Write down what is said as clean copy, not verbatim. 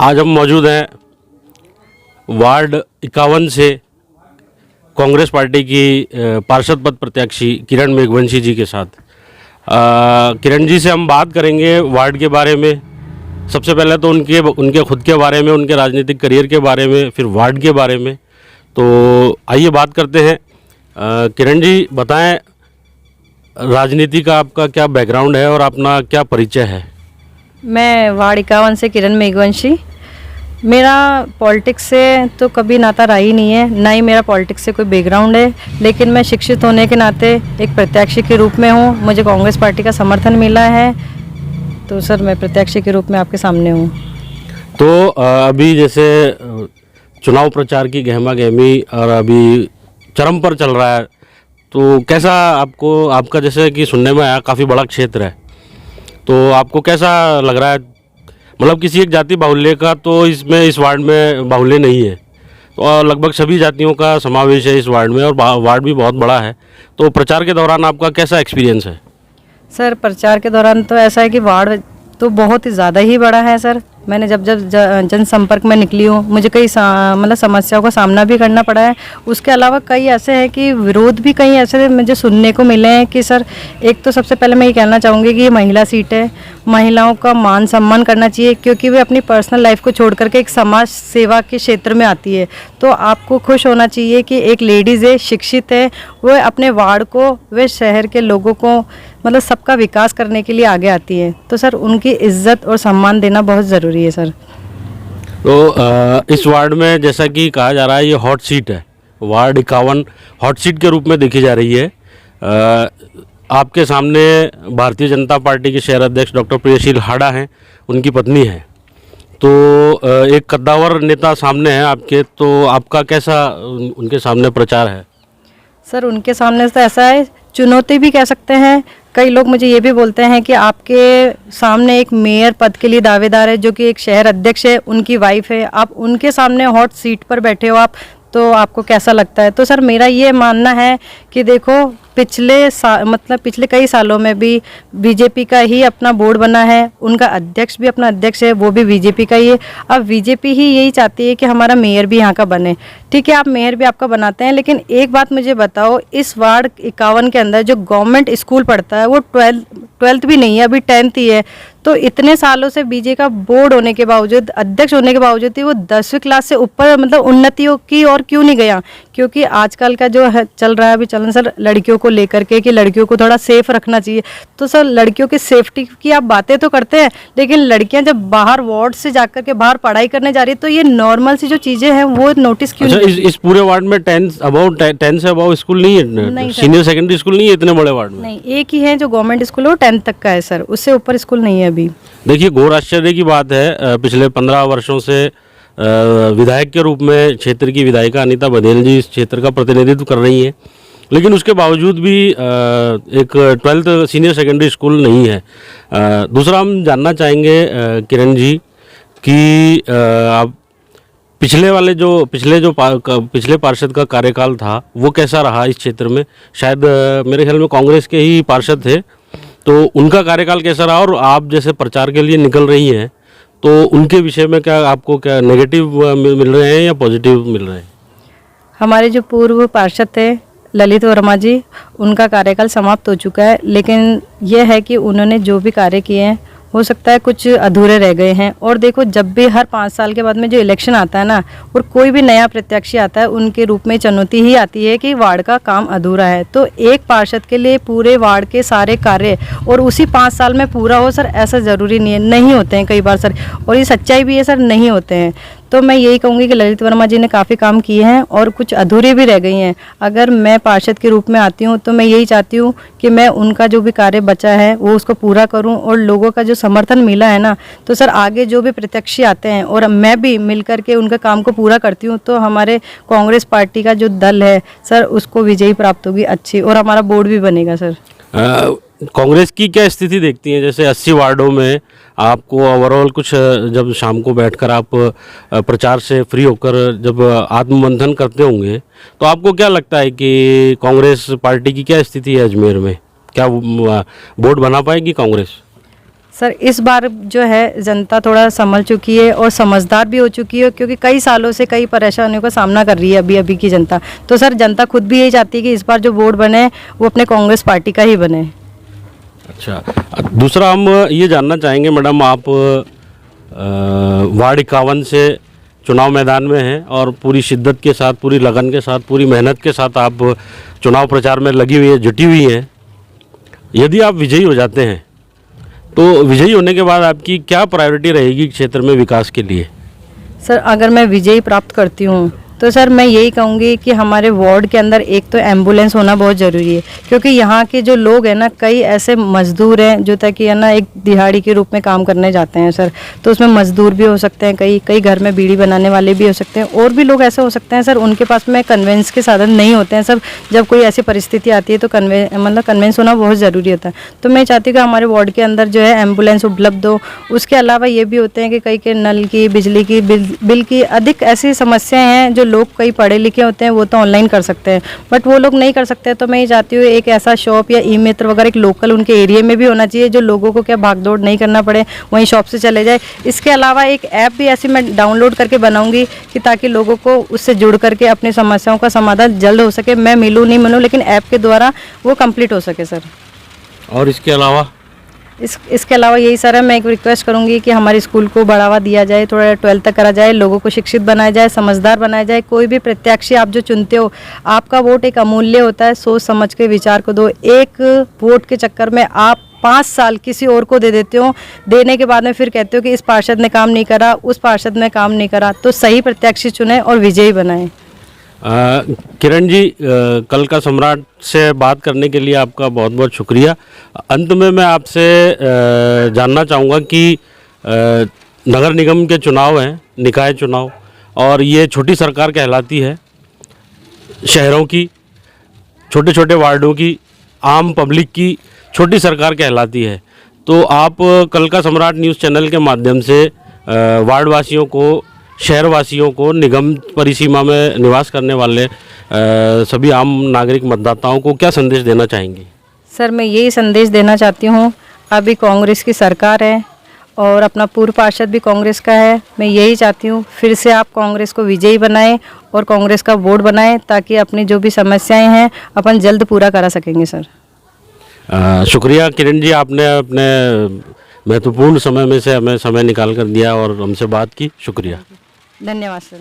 आज हम मौजूद हैं वार्ड 51 से कांग्रेस पार्टी की पार्षद पद प्रत्याशी किरण मेघवंशी जी के साथ। किरण जी से हम बात करेंगे वार्ड के बारे में। सबसे पहले तो उनके खुद के बारे में, उनके राजनीतिक करियर के बारे में, फिर वार्ड के बारे में। तो आइए बात करते हैं। किरण जी बताएं, राजनीति का आपका क्या बैकग्राउंड है और अपना क्या परिचय है? मैं वार्ड 51 से किरण मेघवंशी। मेरा पॉलिटिक्स से तो कभी नाता रहा ही नहीं है, ना ही मेरा पॉलिटिक्स से कोई बैकग्राउंड है। लेकिन मैं शिक्षित होने के नाते एक प्रत्याशी के रूप में हूँ। मुझे कांग्रेस पार्टी का समर्थन मिला है, तो सर मैं प्रत्याशी के रूप में आपके सामने हूँ। तो अभी जैसे चुनाव प्रचार की गहमा गहमी और अभी चरम पर चल रहा है, तो कैसा आपका जैसे कि सुनने में आया काफ़ी बड़ा क्षेत्र है, तो आपको कैसा लग रहा है? मतलब किसी एक जाति बाहुल्य का तो इस वार्ड में बाहुल्य नहीं है, तो लगभग सभी जातियों का समावेश है इस वार्ड में, और वार्ड भी बहुत बड़ा है। तो प्रचार के दौरान आपका कैसा एक्सपीरियंस है? सर प्रचार के दौरान तो ऐसा है कि वार्ड तो बहुत ही ज़्यादा ही बड़ा है सर। मैंने जब जनसंपर्क में निकली हूँ, मुझे कई मतलब समस्याओं का सामना भी करना पड़ा है। उसके अलावा कई ऐसे हैं कि विरोध भी कई ऐसे मुझे सुनने को मिले हैं कि सर, एक तो सबसे पहले मैं ये कहना चाहूँगी कि ये महिला सीट है, महिलाओं का मान सम्मान करना चाहिए, क्योंकि वे अपनी पर्सनल लाइफ को छोड़ करके एक समाज सेवा के क्षेत्र में आती है। तो आपको खुश होना चाहिए कि एक लेडीज़ है, शिक्षित है, वो अपने वार्ड को, वे शहर के लोगों को, मतलब सबका विकास करने के लिए आगे आती है। तो सर उनकी इज्जत और सम्मान देना बहुत ज़रूरी है सर। तो इस वार्ड में जैसा कि कहा जा रहा है, ये हॉट सीट है, वार्ड 51 हॉट सीट के रूप में देखी जा रही है। आपके सामने भारतीय जनता पार्टी के शहर अध्यक्ष डॉक्टर प्रियशील हाड़ा हैं, उनकी पत्नी है, तो एक कद्दावर नेता सामने है आपके, तो आपका कैसा उनके सामने प्रचार है? सर उनके सामने तो ऐसा है, चुनौती भी कह सकते हैं। कई लोग मुझे ये भी बोलते हैं कि आपके सामने एक मेयर पद के लिए दावेदार है, जो कि एक शहर अध्यक्ष है, उनकी वाइफ है, आप उनके सामने हॉट सीट पर बैठे हो, आप तो आपको कैसा लगता है? तो सर मेरा ये मानना है कि देखो, पिछले कई सालों में भी बीजेपी का ही अपना बोर्ड बना है, उनका अध्यक्ष भी अपना अध्यक्ष है, वो भी बीजेपी का ही है। अब बीजेपी ही यही चाहती है कि हमारा मेयर भी यहाँ का बने। ठीक है, आप मेयर भी आपका बनाते हैं, लेकिन एक बात मुझे बताओ, इस वार्ड 51 के अंदर जो गवर्नमेंट स्कूल पढ़ता है वो 12th भी नहीं है, अभी 10th ही है। तो इतने सालों से बीजेपी का बोर्ड होने के बावजूद, अध्यक्ष होने के बावजूद वो 10वीं क्लास से ऊपर मतलब उन्नतियों की और क्यों नहीं गया? क्योंकि आजकल का जो है चल रहा है अभी चलन सर, लड़कियों को लेकर के कि लड़कियों को थोड़ा सेफ रखना चाहिए। तो सर लड़कियों की सेफ्टी की आप बातें तो करते हैं, लेकिन लड़कियां जब बाहर वार्ड से जाकर के बाहर पढ़ाई करने जा रही है, तो ये नॉर्मल सी जो चीज़ें हैं वो नोटिस क्यों नहीं? इस पूरे वार्ड में 10 से अबाउ स्कूल नहीं है? सीनियर सेकेंडरी स्कूल नहीं है इतने बड़े वार्ड में? नहीं, एक ही है जो गवर्नमेंट स्कूल है, वो 10th तक का है सर, उससे ऊपर स्कूल नहीं है अभी। देखिए, घोर आश्चर्य की बात है, पिछले 15 वर्षों से विधायक के रूप में क्षेत्र की विधायिका अनीता बघेल जी इस क्षेत्र का प्रतिनिधित्व कर रही हैं, लेकिन उसके बावजूद भी एक 12th सीनियर सेकेंडरी स्कूल नहीं है। दूसरा हम जानना चाहेंगे किरण जी कि आप पिछले पार्षद का कार्यकाल था वो कैसा रहा इस क्षेत्र में? शायद मेरे ख्याल में कांग्रेस के ही पार्षद थे, तो उनका कार्यकाल कैसा रहा? और आप जैसे प्रचार के लिए निकल रही हैं, तो उनके विषय में आपको क्या नेगेटिव मिल रहे हैं या पॉजिटिव मिल रहे हैं? हमारे जो पूर्व पार्षद थे ललित वर्मा जी, उनका कार्यकाल समाप्त हो चुका है, लेकिन यह है कि उन्होंने जो भी कार्य किए हैं हो सकता है कुछ अधूरे रह गए हैं। और देखो, जब भी हर 5 साल के बाद में जो इलेक्शन आता है ना, और कोई भी नया प्रत्याशी आता है, उनके रूप में चुनौती ही आती है कि वार्ड का काम अधूरा है। तो एक पार्षद के लिए पूरे वार्ड के सारे कार्य और उसी 5 साल में पूरा हो सर, ऐसा ज़रूरी नहीं है, नहीं होते हैं कई बार सर, और ये सच्चाई भी है सर, नहीं होते हैं। तो मैं यही कहूँगी कि ललित वर्मा जी ने काफ़ी काम किए हैं और कुछ अधूरे भी रह गई हैं। अगर मैं पार्षद के रूप में आती हूँ तो मैं यही चाहती हूँ कि मैं उनका जो भी कार्य बचा है वो उसको पूरा करूँ, और लोगों का जो समर्थन मिला है ना, तो सर आगे जो भी प्रत्याशी आते हैं और मैं भी मिल करके उनका काम को पूरा करती हूँ, तो हमारे कांग्रेस पार्टी का जो दल है सर, उसको विजयी प्राप्त होगी अच्छी, और हमारा बोर्ड भी बनेगा सर। कांग्रेस की क्या स्थिति देखती हैं? जैसे 80 वार्डों में आपको ओवरऑल कुछ, जब शाम को बैठकर आप प्रचार से फ्री होकर जब आत्ममंथन करते होंगे, तो आपको क्या लगता है कि कांग्रेस पार्टी की क्या स्थिति है अजमेर में? क्या बोर्ड बना पाएगी कांग्रेस? सर इस बार जो है जनता थोड़ा संभल चुकी है और समझदार भी हो चुकी है, क्योंकि कई सालों से कई परेशानियों का सामना कर रही है अभी अभी की जनता। तो सर जनता खुद भी यही चाहती है कि इस बार जो बोर्ड बने वो अपने कांग्रेस पार्टी का ही बने। अच्छा, दूसरा हम ये जानना चाहेंगे मैडम, आप वार्ड 51 से चुनाव मैदान में हैं और पूरी शिद्दत के साथ, पूरी लगन के साथ, पूरी मेहनत के साथ आप चुनाव प्रचार में लगी हुई है, जुटी हुई हैं। यदि आप विजयी हो जाते हैं तो विजयी होने के बाद आपकी क्या प्रायोरिटी रहेगी क्षेत्र में विकास के लिए? सर अगर मैं विजयी प्राप्त करती हूँ तो सर मैं यही कहूँगी कि हमारे वार्ड के अंदर एक तो एम्बुलेंस होना बहुत ज़रूरी है, क्योंकि यहाँ के जो लोग हैं ना, कई ऐसे मजदूर हैं जो तक कि है ना एक दिहाड़ी के रूप में काम करने जाते हैं सर। तो उसमें मजदूर भी हो सकते हैं, कई घर में बीड़ी बनाने वाले भी हो सकते हैं, और भी लोग ऐसे हो सकते हैं सर उनके पास में कन्वेंस के साधन नहीं होते हैं सब। जब कोई ऐसी परिस्थिति आती है तो कन्वेंस होना बहुत ज़रूरी होता है। तो मैं चाहती हूँ कि हमारे वार्ड के अंदर जो है एम्बुलेंस उपलब्ध हो। उसके अलावा ये भी होते हैं कि कई के नल की, बिजली की बिल की अधिक ऐसी समस्याएँ हैं जो लोग कई पढ़े लिखे होते हैं वो तो ऑनलाइन कर सकते हैं, बट वो लोग नहीं कर सकते। तो मैं ये चाहती हूँ एक ऐसा शॉप या ई मित्र वगैरह एक लोकल उनके एरिया में भी होना चाहिए, जो लोगों को क्या भाग दौड़ नहीं करना पड़े, वहीं शॉप से चले जाए। इसके अलावा एक ऐप भी ऐसी मैं डाउनलोड करके बनाऊंगी कि ताकि लोगों को उससे जुड़ करके अपनी समस्याओं का समाधान जल्द हो सके। मैं मिलूँ नहीं मिलूँ, लेकिन ऐप के द्वारा वो कंप्लीट हो सके सर। और इसके अलावा इसके अलावा यही सर है, मैं एक रिक्वेस्ट करूंगी कि हमारे स्कूल को बढ़ावा दिया जाए, थोड़ा 12th तक करा जाए, लोगों को शिक्षित बनाया जाए, समझदार बनाया जाए। कोई भी प्रत्याशी आप जो चुनते हो, आपका वोट एक अमूल्य होता है, सोच समझ के विचार को दो। एक वोट के चक्कर में आप 5 साल किसी और को दे देते हो, देने के बाद में फिर कहते हो कि इस पार्षद ने काम नहीं करा, उस पार्षद ने काम नहीं करा। तो सही प्रत्याशी चुने और विजयी बनाएं। किरण जी, कल का सम्राट से बात करने के लिए आपका बहुत बहुत शुक्रिया। अंत में मैं आपसे जानना चाहूँगा कि नगर निगम के चुनाव हैं, निकाय चुनाव, और ये छोटी सरकार कहलाती है। शहरों की, छोटे छोटे वार्डों की, आम पब्लिक की छोटी सरकार कहलाती है। तो आप कल का सम्राट न्यूज़ चैनल के माध्यम से वार्ड वासियों को, शहरवासियों को, निगम परिसीमा में निवास करने वाले सभी आम नागरिक मतदाताओं को क्या संदेश देना चाहेंगे? सर मैं यही संदेश देना चाहती हूँ, अभी कांग्रेस की सरकार है और अपना पूर्व पार्षद भी कांग्रेस का है। मैं यही चाहती हूँ फिर से आप कांग्रेस को विजयी बनाएं और कांग्रेस का वोट बनाएं, ताकि अपनी जो भी समस्याएं हैं अपन जल्द पूरा करा सकेंगे सर। शुक्रिया किरण जी, आपने अपने महत्वपूर्ण समय में से हमें समय निकाल कर दिया और हमसे बात की। शुक्रिया, धन्यवाद सर।